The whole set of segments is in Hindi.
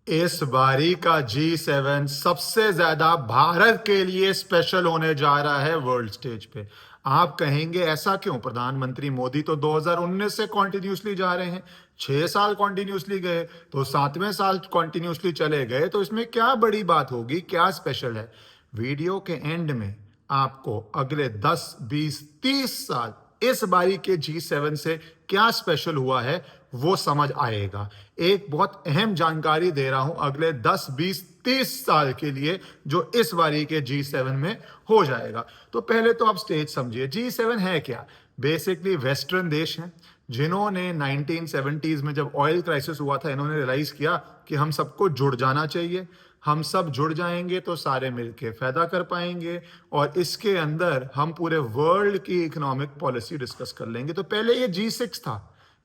इस बारी का G7 सबसे ज्यादा भारत के लिए स्पेशल होने जा रहा है वर्ल्ड स्टेज पे। आप कहेंगे ऐसा क्यों? प्रधानमंत्री मोदी तो 2019 से कॉन्टिन्यूसली जा रहे हैं, 6 साल कॉन्टिन्यूसली गए, तो 7वें साल कॉन्टिन्यूसली चले गए, तो इसमें क्या बड़ी बात होगी, क्या स्पेशल है? वीडियो के एंड में आपको अगले 10, 20, 30 साल इस बारी के G7 से क्या स्पेशल हुआ है वो समझ आएगा। एक बहुत अहम जानकारी दे रहा हूं अगले 10, 20, 30 साल के लिए जो इस बारी के G7 में हो जाएगा। तो पहले तो आप स्टेज समझिए, G7 है क्या? बेसिकली वेस्टर्न देश हैं जिन्होंने 1970s में जब ऑयल क्राइसिस हुआ था, इन्होंने रियलाइज किया कि हम सबको जुड़ जाना चाहिए, हम सब जुड़ जाएंगे तो सारे मिलके फायदा कर पाएंगे और इसके अंदर हम पूरे वर्ल्ड की इकोनॉमिक पॉलिसी डिस्कस कर लेंगे। तो पहले ये G6 था,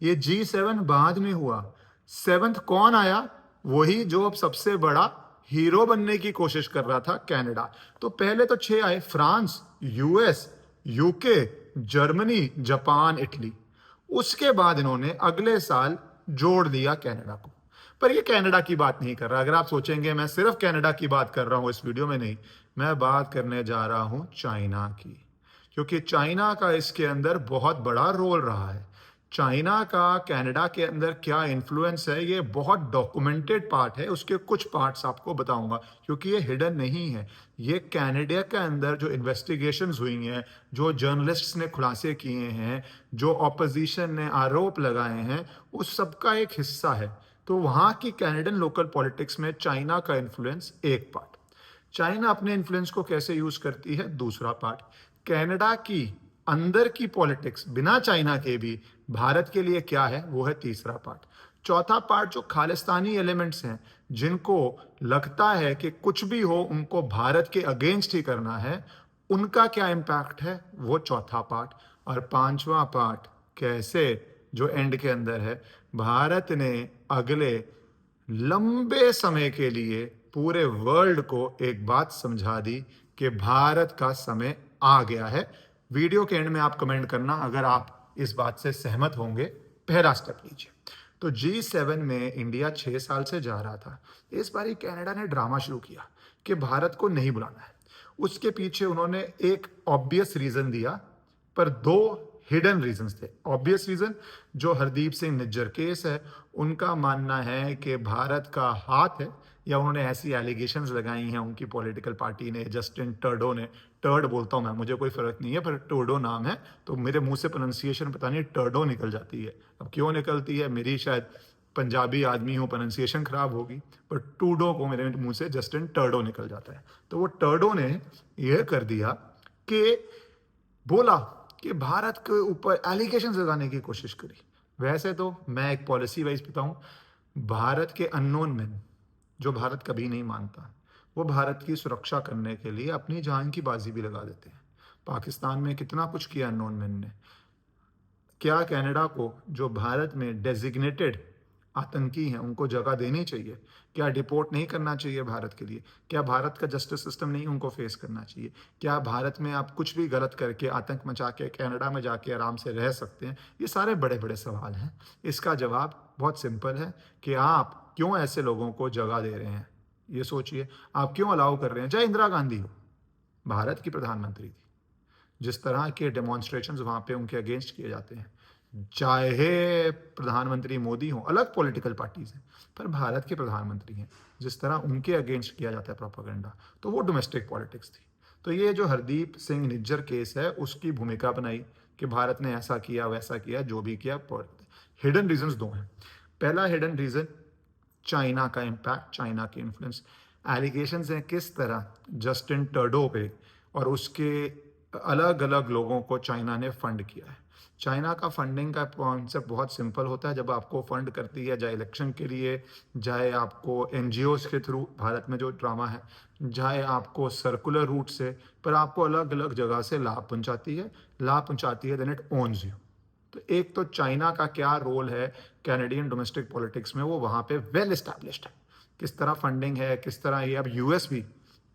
ये G7 बाद में हुआ। सेवंथ कौन आया? वही जो अब सबसे बड़ा हीरो बनने की कोशिश कर रहा था, कनाडा। तो पहले तो 6 आए, France, US, UK, Germany, Japan, Italy. उसके बाद इन्होंने अगले साल जोड़ दिया कनाडा को। पर ये कनाडा की बात नहीं कर रहा। अगर आप सोचेंगे मैं सिर्फ कनाडा की बात कर रहा हूं इस वीडियो में, नहीं, मैं बात करने जा रहा हूं चाइना की, क्योंकि चाइना का इसके अंदर बहुत बड़ा रोल रहा है। चाइना का कनाडा के अंदर क्या इन्फ्लुएंस है ये बहुत डॉक्यूमेंटेड पार्ट है, उसके कुछ पार्ट्स आपको बताऊंगा क्योंकि ये हिडन नहीं है। ये कनाडा के अंदर जो इन्वेस्टिगेशंस हुई हैं, जो जर्नलिस्ट्स ने खुलासे किए हैं, जो ऑपोजिशन ने आरोप लगाए हैं, उस सब का एक हिस्सा है। तो वहां की कनाडियन लोकल पॉलिटिक्स में चाइना का इन्फ्लुएंस एक पार्ट। चाइना अपने इन्फ्लुएंस को कैसे यूज करती है, दूसरा पार्ट। कनाडा की अंदर की पॉलिटिक्स बिना चाइना के भी भारत के लिए क्या है, वो है तीसरा पार्ट। चौथा पार्ट जो खालिस्तानी एलिमेंट्स हैं, जिनको लगता है कि कुछ भी हो उनको भारत के अगेंस्ट ही करना है, उनका क्या इंपैक्ट है, वो चौथा पार्ट। और पांचवा पार्ट कैसे, जो एंड के अंदर है, भारत ने अगले लंबे समय के लिए पूरे वर्ल्ड को एक बात समझा दी कि भारत का समय आ गया है। वीडियो के एंड में आप कमेंट करना अगर आप इस बात से सहमत होंगे। पहला स्टेप लीजिए। तो G7 में इंडिया 6 साल से जा रहा था। इस बार कनाडा ने ड्रामा शुरू किया कि भारत को नहीं बुलाना है। उसके पीछे उन्होंने एक ऑब्वियस रीजन दिया, पर दो हिडन रीजंस थे। ऑब्वियस रीजन जो हरदीप सिंह निज्जर केस है, उनका मानना है कि भारत का हाथ है, या उन्होंने ऐसी एलिगेशंस लगाई हैं उनकी पॉलिटिकल पार्टी ने, जस्टिन टर्डो ने, टर्ड बोलता हूं मैं, मुझे कोई फर्क नहीं है, पर टर्डो नाम है तो मेरे मुंह से प्रोनाउंसिएशन पता नहीं टर्डो निकल जाती है। अब क्यों निकलती है, मेरी शायद पंजाबी आदमी हूँ, प्रोनाउंसिएशन खराब होगी, पर टूडो को मेरे मुंह से जस्टिन टर्डो निकल जाता है। तो वो टर्डो ने यह कर दिया कि बोला कि भारत के ऊपर एलिगेशन लगाने की कोशिश करी। वैसे तो मैं एक पॉलिसी वाइज बताऊं, भारत के अननोन मैन जो भारत कभी नहीं मानता, वो भारत की सुरक्षा करने के लिए अपनी जान की बाजी भी लगा देते हैं। पाकिस्तान में कितना कुछ किया अननोन मैन ने। क्या कनाडा को जो भारत में डेजिग्नेटेड आतंकी हैं उनको जगह देनी चाहिए? क्या डिपोर्ट नहीं करना चाहिए भारत के लिए? क्या भारत का जस्टिस सिस्टम नहीं उनको फेस करना चाहिए? क्या भारत में आप कुछ भी गलत करके आतंक मचा के कनाडा में जाके आराम से रह सकते हैं? ये सारे बड़े बड़े सवाल हैं। इसका जवाब बहुत सिंपल है कि आप क्यों ऐसे लोगों को जगह दे रहे हैं। ये सोचिए, आप क्यों अलाउ कर रहे हैं? चाहे इंदिरा गांधी हो, भारत की प्रधानमंत्री थी, जिस तरह के डेमोन्स्ट्रेशंस वहां पे उनके अगेंस्ट किए जाते हैं, चाहे प्रधानमंत्री मोदी हो, अलग पॉलिटिकल पार्टीज हैं, पर भारत के प्रधानमंत्री हैं, जिस तरह उनके अगेंस्ट किया जाता है प्रोपेगेंडा, तो वो डोमेस्टिक पॉलिटिक्स थी। तो ये जो हरदीप सिंह निज्जर केस है, उसकी भूमिका बनाई कि भारत ने ऐसा किया वैसा किया, जो भी किया। हिडन रीजंस दो हैं। पहला हिडन रीजन चाइना का इम्पैक्ट, चाइना के इन्फ्लुएंस। एलिगेशन हैं किस तरह जस्टिन टर्डो पे और उसके अलग अलग लोगों को चाइना ने फंड किया है। चाइना का फंडिंग का कॉन्सेप्ट बहुत सिंपल होता है। जब आपको फंड करती है, चाहे इलेक्शन के लिए, चाहे आपको एनजीओज के थ्रू, भारत में जो ड्रामा है, चाहे आपको सर्कुलर रूट से, पर आपको अलग अलग जगह से लाभ पहुंचाती है, देन इट ओन्स यू। तो एक तो चाइना का क्या रोल है कैनेडियन डोमेस्टिक पॉलिटिक्स में, वो वहां पे वेल एस्टैब्लिश्ड है। किस तरह फंडिंग है, किस तरह ये, अब यूएस भी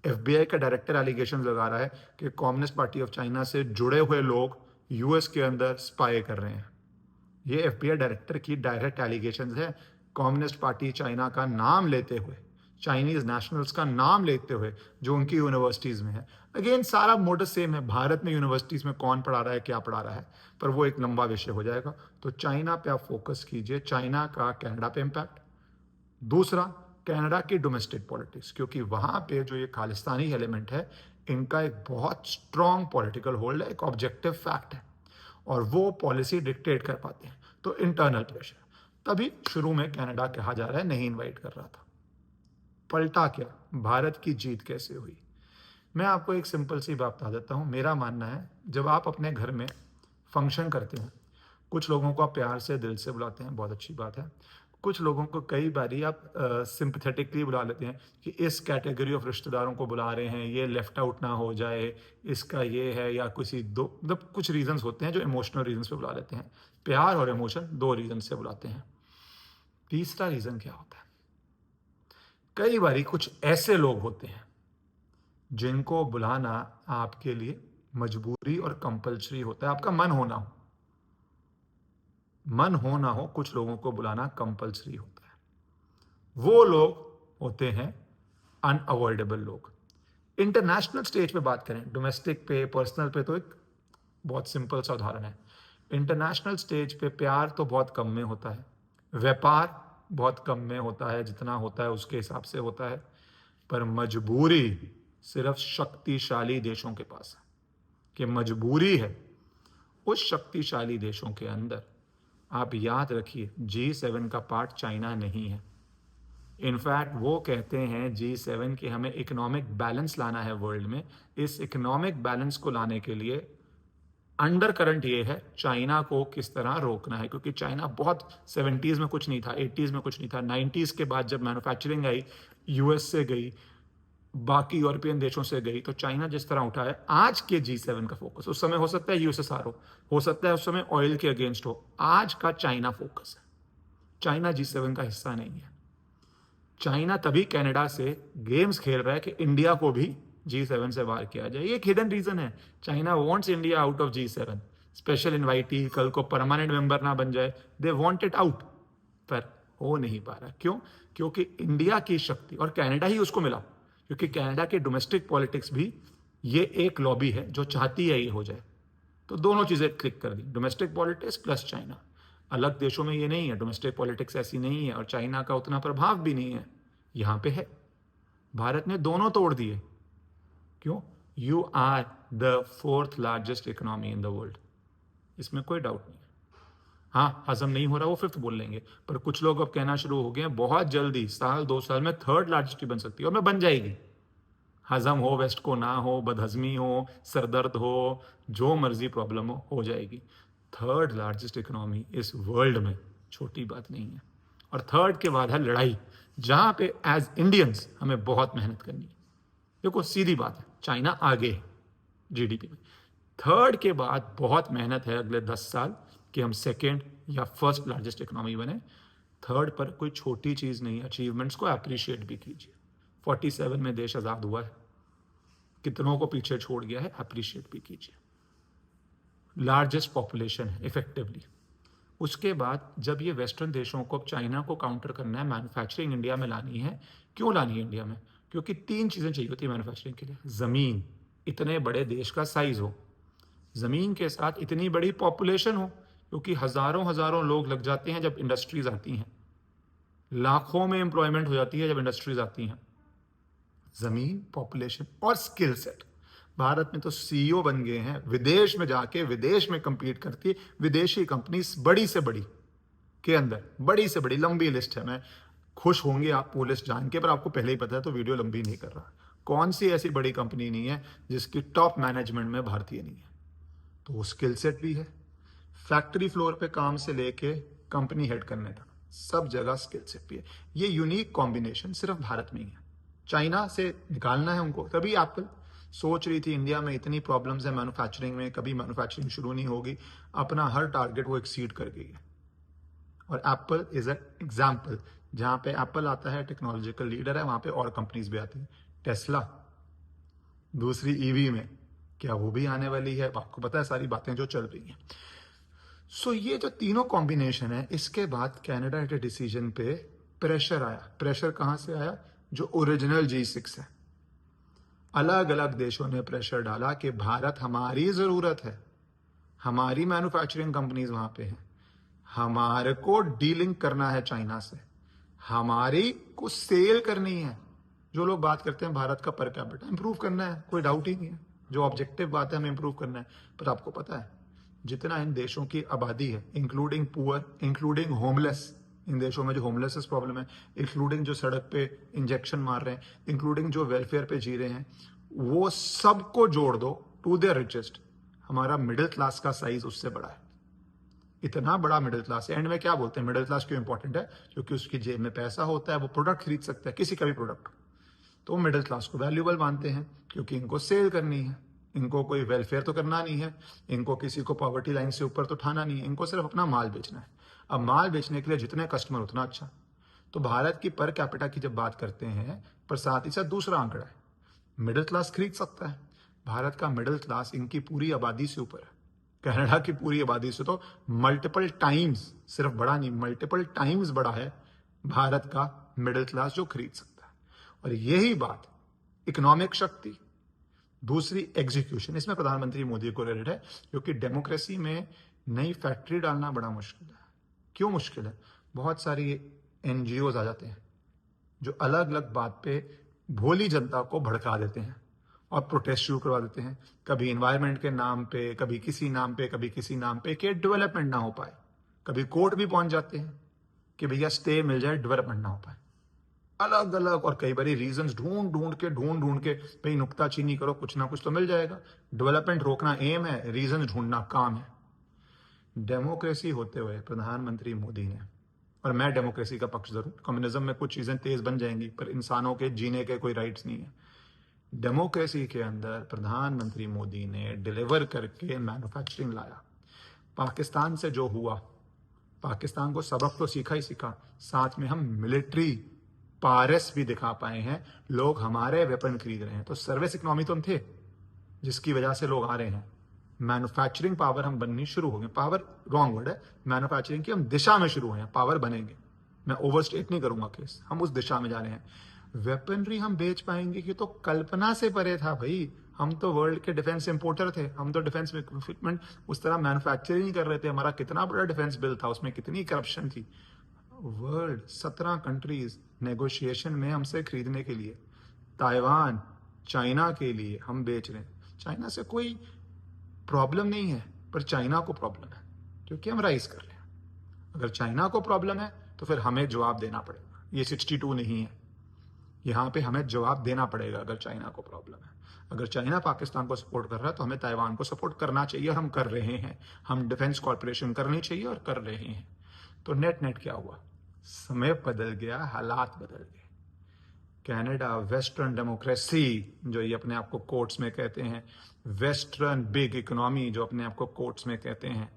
एफबीआई का डायरेक्टर एलिगेशन लगा रहा है कि कम्युनिस्ट पार्टी ऑफ चाइना से जुड़े हुए लोग यूएस के अंदर स्पाई कर रहे हैं। ये एफबीआई डायरेक्टर की डायरेक्ट एलिगेशन है। कम्युनिस्ट पार्टी चाइना का नाम लेते हुए, चाइनीज नेशनल्स का नाम लेते हुए जो उनकी यूनिवर्सिटीज में है। अगेन सारा मोड सेम है, भारत में यूनिवर्सिटीज में कौन पढ़ा रहा है, क्या पढ़ा रहा है, पर वो एक लंबा विषय हो जाएगा। तो चाइना पे आप फोकस कीजिए, चाइना का कनाडा पे इम्पैक्ट। दूसरा, कनाडा की डोमेस्टिक पॉलिटिक्स, क्योंकि वहां पे जो ये खालिस्तानी एलिमेंट है इनका एक बहुत स्ट्रॉन्ग पॉलिटिकल होल्ड है, एक ऑब्जेक्टिव फैक्ट है, और वो पॉलिसी डिक्टेट कर पाते हैं। तो इंटरनल प्रेशर, तभी शुरू में कनाडा कहा जा रहा है नहीं इनवाइट कर रहा था। पलटा क्या, भारत की जीत कैसे हुई? मैं आपको एक सिंपल सी बात बता देता हूँ। मेरा मानना है, जब आप अपने घर में फंक्शन करते हैं, कुछ लोगों को आप प्यार से दिल से बुलाते हैं, बहुत अच्छी बात है। कुछ लोगों को कई बारी आप सिंपथेटिकली बुला लेते हैं कि इस कैटेगरी ऑफ रिश्तेदारों को बुला रहे हैं, ये लेफ्ट आउट ना हो जाए, इसका ये है, या किसी दो, मतलब कुछ रीजंस होते हैं जो इमोशनल रीजंस पे बुला लेते हैं। प्यार और इमोशन दो रीजन से बुलाते हैं। तीसरा रीजन क्या होता है? कई बारी कुछ ऐसे लोग होते हैं जिनको बुलाना आपके लिए मजबूरी और कंपल्सरी होता है, आपका मन होना हो, मन हो ना हो, कुछ लोगों को बुलाना कंपल्सरी होता है। वो लोग होते हैं अनअवॉइडेबल लोग। इंटरनेशनल स्टेज पे बात करें, डोमेस्टिक पे, पर्सनल पे, तो एक बहुत सिंपल सा उदाहरण है। इंटरनेशनल स्टेज पे प्यार तो बहुत कम में होता है, व्यापार बहुत कम में होता है, जितना होता है उसके हिसाब से होता है, पर मजबूरी सिर्फ शक्तिशाली देशों के पास है, कि मजबूरी है उस शक्तिशाली देशों के अंदर। आप याद रखिए, G7 का पार्ट चाइना नहीं है। इनफैक्ट वो कहते हैं G7 कि हमें इकोनॉमिक बैलेंस लाना है वर्ल्ड में। इस इकोनॉमिक बैलेंस को लाने के लिए अंडर करंट ये है चाइना को किस तरह रोकना है, क्योंकि चाइना बहुत 70s में कुछ नहीं था, 80s में कुछ नहीं था, 90s के बाद जब मैन्युफैक्चरिंग आई, यूएस से गई, बाकी यूरोपियन देशों से गई, तो चाइना जिस तरह उठा है, आज के G7 का फोकस, उस समय हो सकता है यूएसएसआर हो सकता है उस समय ऑयल के अगेंस्ट हो, आज का चाइना फोकस है। चाइना G7 का हिस्सा नहीं है। चाइना तभी कनाडा से गेम्स खेल रहा है कि इंडिया को भी G7 से बाहर किया जाए। ये एक हिडन रीजन है, China wants India out of G7। Special invitee कल को परमानेंट मेंबर ना बन जाए, दे वांट इट आउट, पर हो नहीं पा रहा। क्यों? क्योंकि इंडिया की शक्ति, और कनाडा ही उसको मिला, क्योंकि कनाडा के डोमेस्टिक पॉलिटिक्स भी ये एक लॉबी है जो चाहती है ये हो जाए। तो दोनों चीजें क्लिक कर दी, डोमेस्टिक पॉलिटिक्स प्लस चाइना। अलग देशों में ये नहीं है, डोमेस्टिक पॉलिटिक्स ऐसी नहीं है, और चाइना का उतना प्रभाव भी नहीं है, यहां पे है। भारत ने दोनों तोड़ दिए। क्यों? You are the fourth largest economy in the world, इसमें कोई डाउट नहीं है। हाँ, हजम नहीं हो रहा वो फिफ्थ बोल लेंगे, पर कुछ लोग अब कहना शुरू हो गए हैं बहुत जल्दी, साल 2 साल में थर्ड लार्जेस्ट बन सकती है, और मैं बन जाएगी। हजम हो, वेस्ट को ना हो, बदहजमी हो, सरदर्द हो, जो मर्जी प्रॉब्लम हो जाएगी। थर्ड लार्जेस्ट इकोनॉमी इस वर्ल्ड में छोटी बात नहीं है। और थर्ड के बाद है लड़ाई, जहां पे एज इंडियंस हमें बहुत मेहनत करनी है। देखो सीधी बात है, चाइना आगे है जीडीपी में, थर्ड के बाद बहुत मेहनत है अगले 10 साल कि हम सेकेंड या फर्स्ट लार्जेस्ट इकोनॉमी बने। थर्ड पर कोई छोटी चीज नहीं है, अचीवमेंट्स को अप्रिशिएट भी कीजिए। 47 में देश आजाद हुआ है, कितनों को पीछे छोड़ गया है, अप्रिशिएट भी कीजिए। लार्जेस्ट पॉपुलेशन है इफेक्टिवली। उसके बाद जब ये वेस्टर्न देशों को, चाइना को काउंटर करना है, मैन्युफैक्चरिंग इंडिया में लानी है। क्यों लानी है इंडिया में? क्योंकि 3 चीजें चाहिए होती है मैन्युफैक्चरिंग के लिए। जमीन, इतने बड़े देश का साइज हो, जमीन के साथ इतनी बड़ी पॉपुलेशन हो, क्योंकि हजारों हजारों लोग लग जाते हैं जब इंडस्ट्रीज आती हैं, लाखों में एम्प्लॉयमेंट हो जाती है जब इंडस्ट्रीज आती हैं। जमीन, पॉपुलेशन और स्किल सेट। भारत में तो सीईओ बन गए हैं, विदेश में जाके विदेश में कंपीट करती है विदेशी कंपनीज, बड़ी से बड़ी के अंदर, बड़ी से बड़ी लंबी लिस्ट है। मैं खुश होंगे आप वो लिस्ट जान के, पर आपको पहले ही पता है तो वीडियो लंबी नहीं कर रहा। कौन सी ऐसी बड़ी कंपनी नहीं है जिसकी टॉप मैनेजमेंट में भारतीय नहीं है? तो वो स्किल सेट भी है, फैक्ट्री फ्लोर पे काम से लेके कंपनी हेड करने तक सब जगह स्किल सेट भी है। ये यूनिक कॉम्बिनेशन सिर्फ भारत में ही है। चाइना से निकालना है उनको, तभी एप्पल सोच रही थी इंडिया में इतनी प्रॉब्लम्स है मैन्युफैक्चरिंग में, कभी मैन्युफैक्चरिंग शुरू नहीं होगी, अपना हर टारगेट वो एक्सीड कर गई है। और एप्पल इज एन एग्जाम्पल, जहां पे एप्पल आता है टेक्नोलॉजिकल लीडर है, वहां पे और कंपनीज भी आती हैं। टेस्ला दूसरी ईवी में, क्या वो भी आने वाली है? आपको पता है सारी बातें जो चल रही हैं। सो ये जो तीनों कॉम्बिनेशन है, इसके बाद कनाडा के डिसीजन पे प्रेशर आया। प्रेशर कहां से आया? जो ओरिजिनल G6 है, अलग अलग देशों ने प्रेशर डाला कि भारत हमारी जरूरत है, हमारी मैन्युफैक्चरिंग कंपनीज वहां पे हैं, हमारे को डीलिंग करना है चाइना से, हमारी को सेल करनी है। जो लोग बात करते हैं भारत का पर कैपिटा इंप्रूव करना है, कोई डाउट ही नहीं है, जो ऑब्जेक्टिव बात है हमें इंप्रूव करना है। पर आपको पता है जितना इन देशों की आबादी है, इंक्लूडिंग पुअर, इंक्लूडिंग होमलेस, इन देशों में जो होमलेस प्रॉब्लम है, इंक्लूडिंग जो सड़क पे इंजेक्शन मार रहे हैं, इंक्लूडिंग जो वेलफेयर पे जी रहे हैं, वो सबको जोड़ दो टू द रिचेस्ट, हमारा मिडिल क्लास का साइज उससे बड़ा है। इतना बड़ा मिडिल क्लास है। एंड में क्या बोलते हैं मिडिल क्लास क्यों इंपॉर्टेंट है? क्योंकि उसकी जेब में पैसा होता है, वो प्रोडक्ट खरीद सकता है, किसी का भी प्रोडक्ट। तो मिडिल क्लास को वैल्यूबल मानते हैं क्योंकि इनको सेल करनी है, इनको कोई वेलफेयर तो करना नहीं है, इनको किसी को पॉवर्टी लाइन से ऊपर तो उठाना नहीं है, इनको सिर्फ अपना माल बेचना है। अब माल बेचने के लिए जितने कस्टमर उतना अच्छा। तो भारत की पर कैपिटा की जब बात करते हैं, पर साथ ही साथ दूसरा आंकड़ा है, मिडिल क्लास खरीद सकता है। भारत का मिडिल क्लास इनकी पूरी आबादी से ऊपर है, कनाडा की पूरी आबादी से तो मल्टीपल टाइम्स, सिर्फ बड़ा नहीं, मल्टीपल टाइम्स बड़ा है भारत का मिडिल क्लास जो खरीद सकता है। और यही बात इकोनॉमिक शक्ति, दूसरी एग्जीक्यूशन, इसमें प्रधानमंत्री मोदी को क्रेडिट है, क्योंकि डेमोक्रेसी में नई फैक्ट्री डालना बड़ा मुश्किल है। क्यों मुश्किल है? बहुत सारी एनजीओज आ जाते हैं जो अलग अलग बात पे भोली जनता को भड़का देते हैं और प्रोटेस्ट शुरू करवा देते हैं, कभी एनवायरनमेंट के नाम पे, कभी किसी नाम पे, कभी किसी नाम पे, कि डेवलपमेंट ना हो पाए। कभी कोर्ट भी पहुंच जाते हैं कि भैया स्टे मिल जाए, डेवलपमेंट ना हो पाए। अलग अलग और कई बारी रीजंस ढूंढ ढूंढ के भाई नुक्ताचीनी करो, कुछ ना कुछ तो मिल जाएगा। डेवलपमेंट रोकना एम है, रीजन ढूंढना काम है। डेमोक्रेसी होते हुए प्रधानमंत्री मोदी ने, और मैं डेमोक्रेसी का पक्षधर हूं, कम्युनिज्म में कुछ चीजें तेज बन जाएंगी पर इंसानों के जीने के कोई राइट्स नहीं है। डेमोक्रेसी के अंदर प्रधानमंत्री मोदी ने डिलीवर करके मैन्युफैक्चरिंग लाया। पाकिस्तान से जो हुआ, पाकिस्तान को सबक तो सीखा ही सीखा, साथ में हम मिलिट्री पारस भी दिखा पाए हैं, लोग हमारे वेपन खरीद रहे हैं। तो सर्विस इकोनॉमी तो हम थे, जिसकी वजह से लोग आ रहे हैं। मैन्युफैक्चरिंग पावर हम बननी शुरू हो गए, पावर रॉन्ग वर्ड है, मैन्युफैक्चरिंग की हम दिशा में शुरू हुए हैं, पावर बनेंगे। मैं ओवरस्टेट नहीं करूंगा केस, हम उस दिशा में जा रहे हैं। वेपनरी हम बेच पाएंगे कि तो कल्पना से परे था भाई। हम तो वर्ल्ड के डिफेंस इंपोर्टर थे, हम तो डिफेंस में इक्विपमेंट उस तरह मैन्युफैक्चर नहीं कर रहे थे। हमारा कितना बड़ा डिफेंस बिल था, उसमें कितनी करप्शन थी। वर्ल्ड 17 कंट्रीज नेगोशिएशन में हमसे खरीदने के लिए, ताइवान, चाइना के लिए हम बेच रहे हैं। चाइना से कोई प्रॉब्लम नहीं है, पर चाइना को प्रॉब्लम है क्योंकि हम राइज कर रहे हैं। अगर चाइना को प्रॉब्लम है तो फिर हमें जवाब देना पड़ेगा। ये 62 नहीं है, यहां पे हमें जवाब देना पड़ेगा अगर चाइना को प्रॉब्लम है। अगर चाइना पाकिस्तान को सपोर्ट कर रहा है तो हमें ताइवान को सपोर्ट करना चाहिए, और हम कर रहे हैं। हम डिफेंस कॉर्पोरेशन करनी चाहिए और कर रहे हैं। तो नेट क्या हुआ? समय बदल गया, हालात बदल गए। कनाडा वेस्टर्न डेमोक्रेसी, जो ये अपने आप को कोर्ट्स में कहते हैं, वेस्टर्न बिग इकोनॉमी जो अपने आप को कोर्ट्स में कहते हैं,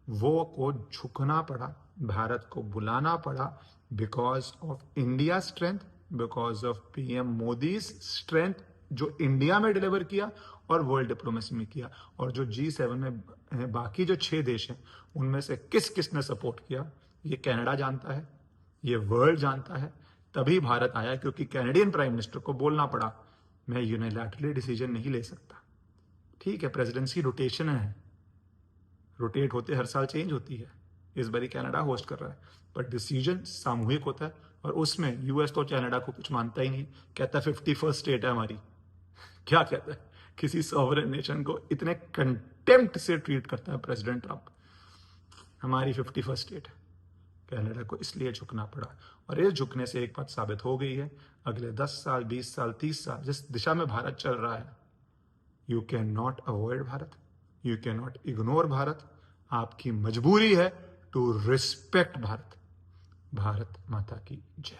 वो को झुकना पड़ा, भारत को बुलाना पड़ा, because of India strength, because of PM Modi strength, जो इंडिया में डिलीवर किया और वर्ल्ड डिप्लोमेसी में किया। और जो G7 में बाकी जो 6 देश हैं, उनमें से किस किस ने सपोर्ट किया, ये कनाडा जानता है, ये वर्ल्ड जानता है। तभी भारत आया, क्योंकि कैनेडियन प्राइम मिनिस्टर को बोलना पड़ा, मैं यूनिलैटरली डिसीजन नहीं ले सकता। ठीक है, प्रेसिडेंसी रोटेशन है, रोटेट होते हर साल चेंज होती है। इस बारी कनाडा होस्ट कर रहा है, पर डिसीजन सामूहिक होता है। और उसमें यूएस तो कनाडा को कुछ मानता ही नहीं, कहता है 51st स्टेट है हमारी। क्या कहता है? किसी सॉवरेन नेशन को इतने कंटेम्प्ट से ट्रीट करता है प्रेसिडेंट ट्रंप। हमारी 51st स्टेट है। कनाडा को इसलिए झुकना पड़ा, और इस झुकने से एक बात साबित हो गई है, अगले 10 साल, 20 साल, 30 साल जिस दिशा में भारत चल रहा है, you can not avoid Bharat, you can not ignore Bharat. आपकी मजबूरी है टू रिस्पेक्ट भारत। भारत माता की जय।